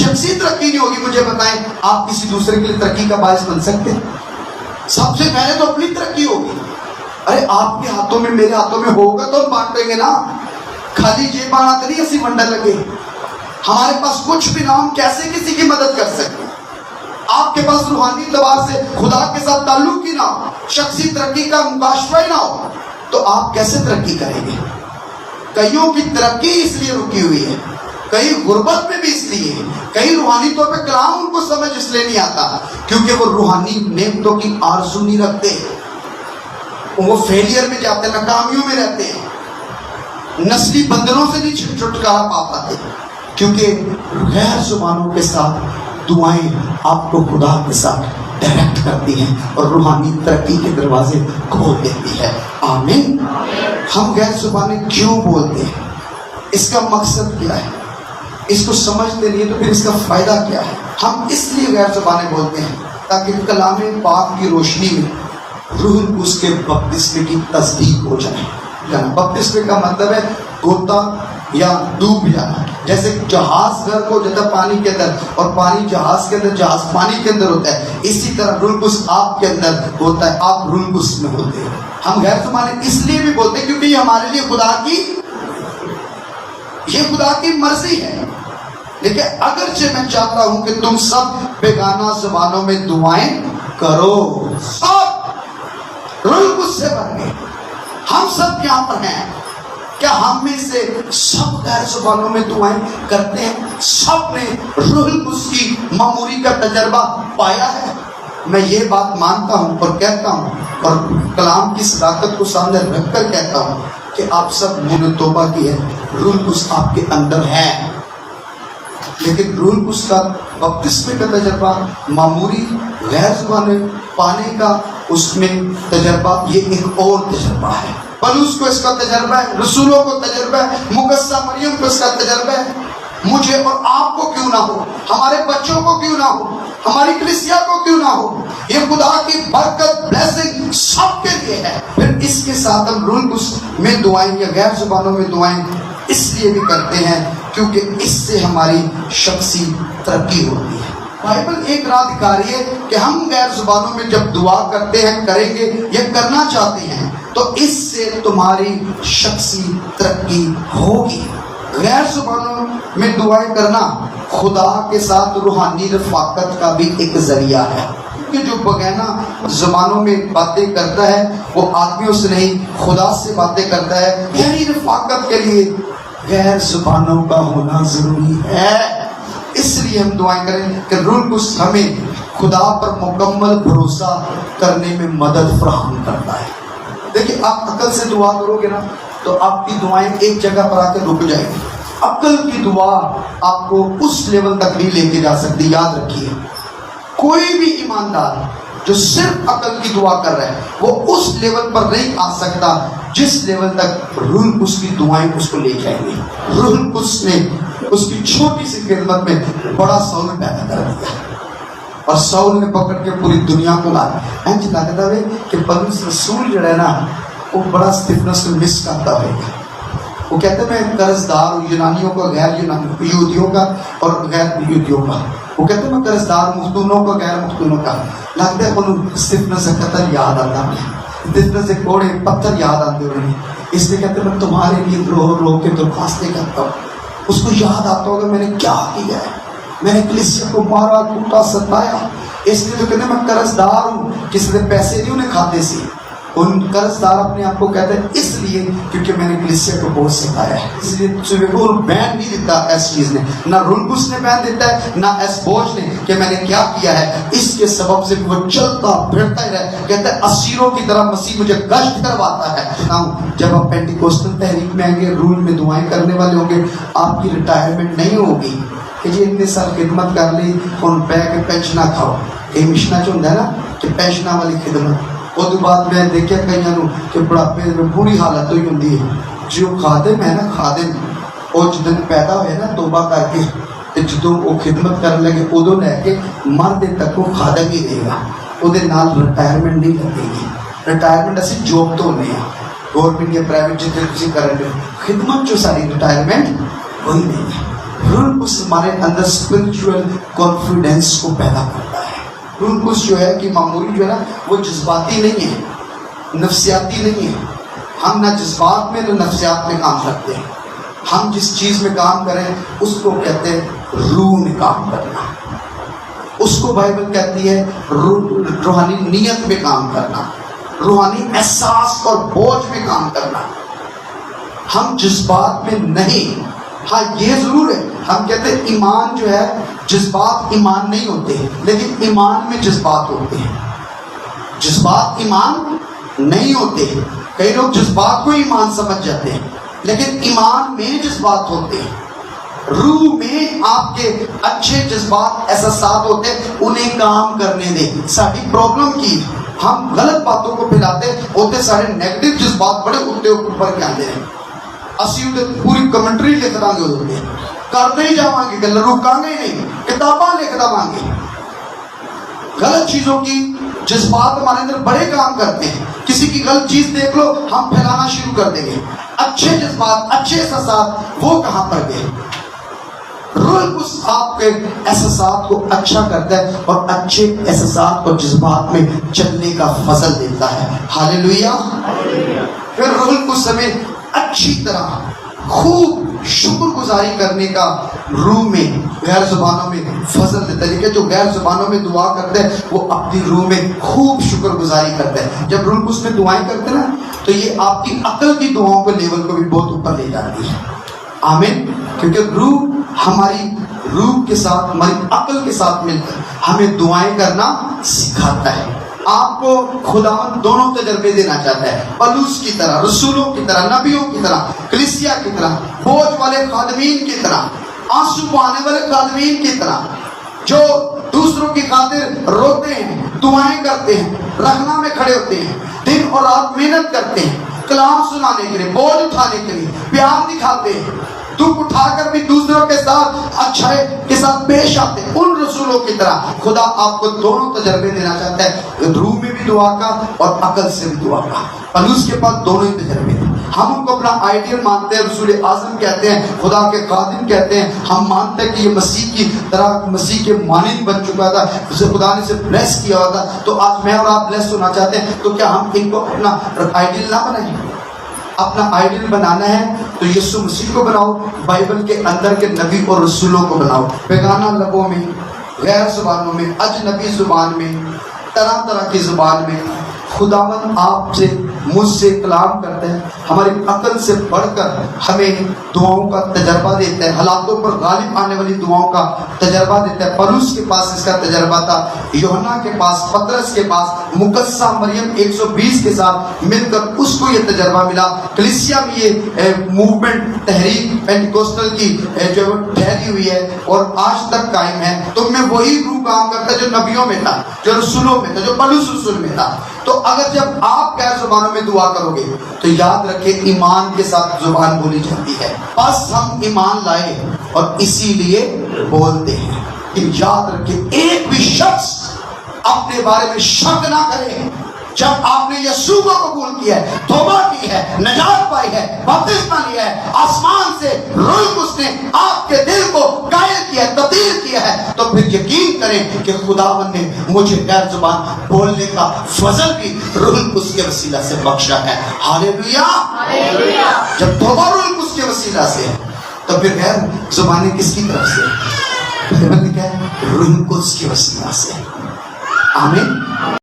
شخصی ترقی نہیں ہوگی، مجھے بتائیں آپ کسی دوسرے کے لیے ترقی کا باعث بن سکتے ہیں؟ سب سے پہلے تو اپنی ترقی ہوگی. ارے آپ کے ہاتھوں میں میرے ہاتھوں میں ہوگا تو ہم بانٹیں گے نا. خالی جیب آنا تو نہیں اسی منڈل لگے. ہمارے پاس کچھ بھی نہ، ہم کیسے کسی کی مدد کر سکتے؟ آپ کے پاس روحانی اعتبار سے خدا کے ساتھ تعلق ہی نہ ہو، شخصی ترقی کا مکاشفہ ہی نہ ہو، تو آپ کیسے ترقی کریں گے؟ کئیوں کی ترقی اس لیے رکی ہوئی ہے، کئی غربت میں بھی اس لیے، کئی روحانی طور پہ کلام ان کو سمجھ اس لیے نہیں آتا کیونکہ وہ روحانی نعمتوں کی آرزو نہیں رکھتے. وہ فیلئر میں جاتے ہیں، ناکامیوں میں رہتے ہیں، نسلی بندنوں سے نہیں چھٹکارا پا پاتے، کیونکہ غیر زبانوں کے ساتھ دعائیں آپ کو خدا کے ساتھ ڈائریکٹ کرتی ہیں اور روحانی ترقی کے دروازے کھول دیتی ہے. آمین. ہم غیر زبانیں کیوں بولتے ہیں؟ اس کا مقصد کیا ہے؟ اس کو سمجھتے نہیں تو پھر اس کا فائدہ کیا ہے؟ ہم اس لیے غیر زبانیں بولتے ہیں تاکہ کلام پاک کی روشنی میں روح القدس کے بپتسمے کی تصدیق ہو جائے. بپتسمے کا مطلب ہے گوتا یا ڈوب جانا. جیسے جہاز گھر کو جاتا پانی کے اندر اور پانی جہاز کے اندر، جہاز پانی کے اندر ہوتا ہے، اسی طرح روح القدس آپ کے اندر ہوتا ہے، آپ روح القدس میں ہوتے ہیں. ہم غیر زبانیں اس لیے بھی بولتے ہیں کیونکہ یہ ہمارے لیے خدا کی مرضی ہے. لیکن اگرچہ میں چاہتا ہوں کہ تم سب بیگانہ زبانوں میں دعائیں کرو، سب روح القدس سے بن گئے. ہم سب یہاں پر ہیں، کیا ہم میں سے سب غیر زبانوں میں دعائیں کرتے ہیں؟ سب نے روح القدس کی معموری کا تجربہ پایا ہے؟ میں یہ بات مانتا ہوں اور کہتا ہوں اور کلام کی صداقت کو سامنے رکھ کر کہتا ہوں کہ آپ سب منہ نے توبہ کی ہے، روح القدس آپ کے اندر ہے. لیکن روح القدس کا بپتسمے کا تجربہ، معموری غیر زبانیں پانے کا اس میں تجربہ، یہ ایک اور تجربہ ہے. پولس کو اس کا تجربہ ہے، رسولوں کو تجربہ ہے، مقدسہ مریم کو اس کا تجربہ ہے. مجھے اور آپ کو کیوں نہ ہو؟ ہمارے بچوں کو کیوں نہ ہو؟ ہماری کلیسیا کو کیوں نہ ہو؟ یہ خدا کی برکت، بلیسنگ سب کے لیے ہے. پھر اس کے ساتھ ہم روح القدس میں دعائیں یا غیر زبانوں میں دعائیں اس لیے بھی کرتے ہیں کیونکہ اس سے ہماری شخصی ترقی ہوتی ہے. بائبل ایک راہ دکھا رہی ہے کہ ہم غیر زبانوں میں جب دعا کرتے ہیں، کریں گے یا کرنا چاہتے ہیں تو اس سے تمہاری شخصی ترقی ہوگی. غیر زبانوں میں دعائیں کرنا خدا کے ساتھ روحانی رفاقت کا بھی ایک ذریعہ ہے. کہ جو بغیرہ زبانوں میں باتیں کرتا ہے وہ آدمیوں سے نہیں خدا سے باتیں کرتا ہے. گہری رفاقت کے لیے غیر زبانوں کا ہونا ضروری ہے. اس لیے ہم دعائیں کریں کہ روح القدس ہمیں خدا پر مکمل بھروسہ کرنے میں مدد فراہم کرتا ہے. دیکھیں آپ عقل سے دعا کرو گے نا تو آپ کی دعائیں ایک جگہ پر آ کے رک جائیں گی. عقل کی دعا آپ کو اس لیول تک نہیں لے کے جا سکتی. یاد رکھیے کوئی بھی ایماندار جو صرف عقل کی دعا کر رہا ہے وہ اس لیول پر نہیں آ سکتا جس لیول تک روح القدس کی دعائیں اس کو لے جائیں گی. روح القدس نے اس کی چھوٹی سی خدمت میں بڑا سول پیدا کر دیا اور سول نے پکڑ کے پوری دنیا کو لایا. انج لگتا ہے کہ پولس رسول جو ہے نا وہ بڑا سٹفنس کو مس کرتا ہے. وہ کہتے ہیں میں قرض دار ہوں، یونانیوں کا غیر یہودیوں کا اور غیر یہودیوں کا. وہ کہتے ہیں میں قرض دار مختونوں کا غیر مختونوں کا. لگتا ہے ان سٹفنس سے قتل یاد آتا ہے، سٹفنس سے کوڑے پتھر یاد آتے ہیں. اس لیے کہتے ہیں میں تمہارے لیے رو رو کے درخواستیں کرتا ہوں. اس کو یاد آتا ہوگا میں نے کیا کیا ہے، میں نے کلیسیا کو مارا کوٹا ستایا. اس لیے تو کہتے ہیں میں قرض دار ہوں. کسی نے پیسے نہیں انہیں کھاتے سے، ان قرض دار اپنے آپ کو کہتے ہیں اس لیے کیونکہ میں نے کلیسیا کو بہت سکھایا ہے. اس لیے وہ بین نہیں دیتا ایس چیز نے، نہ روح القدس نے بین دیتا ہے نہ ایس بوجھ نے کہ میں نے کیا کیا ہے. اس کے سبب سے وہ چلتا پھرتا ہی رہے. کہتا ہے اسیروں کی طرح مسیح مجھے گشت کرواتا ہے. جب آپ پینٹیکوسٹل تحریک میں آئیں گے، رول میں دعائیں کرنے والے ہوں گے، آپ کی ریٹائرمنٹ نہیں ہوگی کہ جی اتنے سال خدمت کر لی ان پہ کے پینشنا کھاؤ. یہ مشنا جو ہوتا ہے نا کہ پینشنا والی خدمت، وہ بعد میں دیکھا کئی کہ بڑھاپے میں بری حالت ہوئی ہوتی ہے. جو خادم ہے نا، خادم وہ جدن پیدا ہوئے نا توبہ کر کے جدوں وہ خدمت کرنے لگے ادو لے کے مرد تک وہ خادم ہی رہے گا. وہ ریٹائرمنٹ نہیں لگے گی. ریٹائرمنٹ اسی جاب تو ہونے ہیں گورنمنٹ یا پرائیویٹ جتنے تھی کریں گے. خدمت جو ساری ریٹائرمنٹ وہی نہیں ہے. روح القدس ہمارے اندر اسپرچل کانفیڈینس کو پیدا کرتا ہے. روح القدس جو ہے کہ معمولی جو ہے نا وہ جذباتی نہیں ہے، نفسیاتی نہیں ہے. ہم نہ جذبات میں نہ نفسیات میں کام کرتے ہیں. ہم جس چیز میں کام کریں اس کو کہتے ہیں روح میں کام کرنا. اس کو بائبل کہتی ہے روحانی نیت میں کام کرنا، روحانی احساس اور بوجھ میں کام کرنا. ہم جذبات میں نہیں. ہاں یہ ضرور ہے، ہم کہتے ہیں ایمان جو ہے، جذبات ایمان نہیں ہوتے لیکن ایمان میں جذبات ہوتے ہیں. جذبات ایمان نہیں ہوتے. کئی لوگ جذبات کو ایمان سمجھ جاتے ہیں لیکن ایمان میں جذبات ہوتے ہیں. روح میں آپ کے اچھے جذبات احساسات ہوتے ہیں، انہیں کام کرنے دیں. ساری پرابلم کی ہم غلط باتوں کو پھیلاتے ہوتے، سارے نیگیٹو جذبات بڑے اٹھتے اوپر کے آتے ہیں. اسی پوری کمنٹری لکھ دیں گے ہوتے ہیں، کرتے ہی جاؤں گے گل رکاں گے نہیں، کتاباں لکھ دیں گے. غلط چیزوں کی جذبات ہمارے اندر بڑے کام کرتے ہیں. کسی کی غلط چیز دیکھ لو ہم پھیلانا شروع کر دیں گے. اچھے جذبات، اچھے احساسات وہ کہاں پر گئے؟ روح القدس آپ کے احساسات کو اچھا کرتا ہے اور اچھے احساسات اور جذبات میں چلنے کا فضل دیتا ہے. ہاللیلویا. پھر روح القدس ہمیں اچھی طرح خوب شکر گزاری کرنے کا روح میں غیر زبانوں میں فضل دیتا ہے. کہ جو غیر زبانوں میں دعا کرتے ہیں وہ اپنی روح میں خوب شکر گزاری کرتے ہیں. جب روح القدس میں دعائیں کرتے ہیں نا تو یہ آپ کی عقل کی دعاؤں کے لیول کو بھی بہت اوپر لے جاتی ہے. آمین. کیونکہ روح ہماری روح کے ساتھ، ہماری عقل کے ساتھ مل کر ہمیں دعائیں کرنا سکھاتا ہے. آپ کو خداوند دونوں تجربے دینا چاہتا ہے، پلوس کی طرح، رسولوں کی طرح، نبیوں کی طرح، کلیسیا کی طرح، بوجھ والے خادمین کی طرح، آنسو بہانے والے خادمین کی طرح، جو دوسروں کی خاطر روتے ہیں، دعائیں کرتے ہیں، رخنا میں کھڑے ہوتے ہیں، دن اور رات محنت کرتے ہیں، کلام سنانے کے لیے، بوجھ اٹھانے کے لیے، پیار دکھاتے ہیں، دکھ اٹھا کر بھی دوسروں کے ساتھ اچھائی کے ساتھ پیش آتے ہیں. ان رسولوں کی طرح خدا آپ کو دونوں تجربے دینا چاہتا ہے، روح میں بھی دعا کا اور عقل سے بھی دعا کا. پلوس کے پاس دونوں ہی تجربے ہیں. ہم ان کو اپنا آئیڈیل مانتے ہیں، رسول اعظم کہتے ہیں، خدا کے خادم کہتے ہیں. ہم مانتے ہیں کہ یہ مسیح کی طرح، مسیح کے مانند بن چکا تھا، اسے خدا نے اسے بلیس کیا ہوا تھا. تو آج میں اور آپ بلیس ہونا چاہتے ہیں، تو کیا ہم ان کو اپنا آئیڈیل نہ بنائیں؟ اپنا آئیڈیل بنانا ہے تو یسوع مسیح کو بناؤ، بائبل کے اندر کے نبی اور رسولوں کو بناؤ. بیگانہ لبوں میں، غیر زبانوں میں، اجنبی زبان میں، طرح طرح کی زبان میں خداوند آپ سے، مجھ سے کلام کرتے ہیں. ہماری عقل سے بڑھ کر ہمیں دعاؤں کا تجربہ دیتا ہے، حالاتوں پر غالب آنے والی دعاؤں کا تجربہ دیتا ہے. پولس کے پاس اس کا تجربہ تھا، یوحنا کے پاس، پطرس کے پاس، مقدسہ مریم 120 کے ساتھ مل کر اس کو یہ تجربہ ملا. کلیسیا میں یہ موومنٹ، تحریک پینٹیکوسٹل کی جو ٹھہری ہوئی ہے اور آج تک قائم ہے. تم میں وہی روح کام کرتا ہے جو نبیوں میں تھا، جو رسولوں میں تھا، جو پولس رسول میں تھا. تو اگر جب آپ غیر زبانوں میں دعا کرو گے تو یاد رکھیں ایمان کے ساتھ زبان بولی جاتی ہے. بس ہم ایمان لائے اور اسی لیے بولتے ہیں. یاد رکھیں ایک بھی شخص اپنے بارے میں شک نہ کرے. جب آپ نے یسوع کو قبول کیا ہے، توبہ کی ہے، نجات پائی ہے، بپتسمہ لیا ہے، آسمان سے روح القدس نے آپ کے دل کو قائل کیا ہے، تبدیل کیا ہے، تو پھر یقین کریں کہ خداوند نے مجھے غیر زبان بولنے کا فضل بھی روح القدس کے وسیلہ سے بخشا ہے. ہاللیلویا. جب توبہ روح القدس کے وسیلہ سے ہے تو پھر غیر زبانیں کس کی طرف سے؟ روح القدس کے وسیلہ سے. آمین.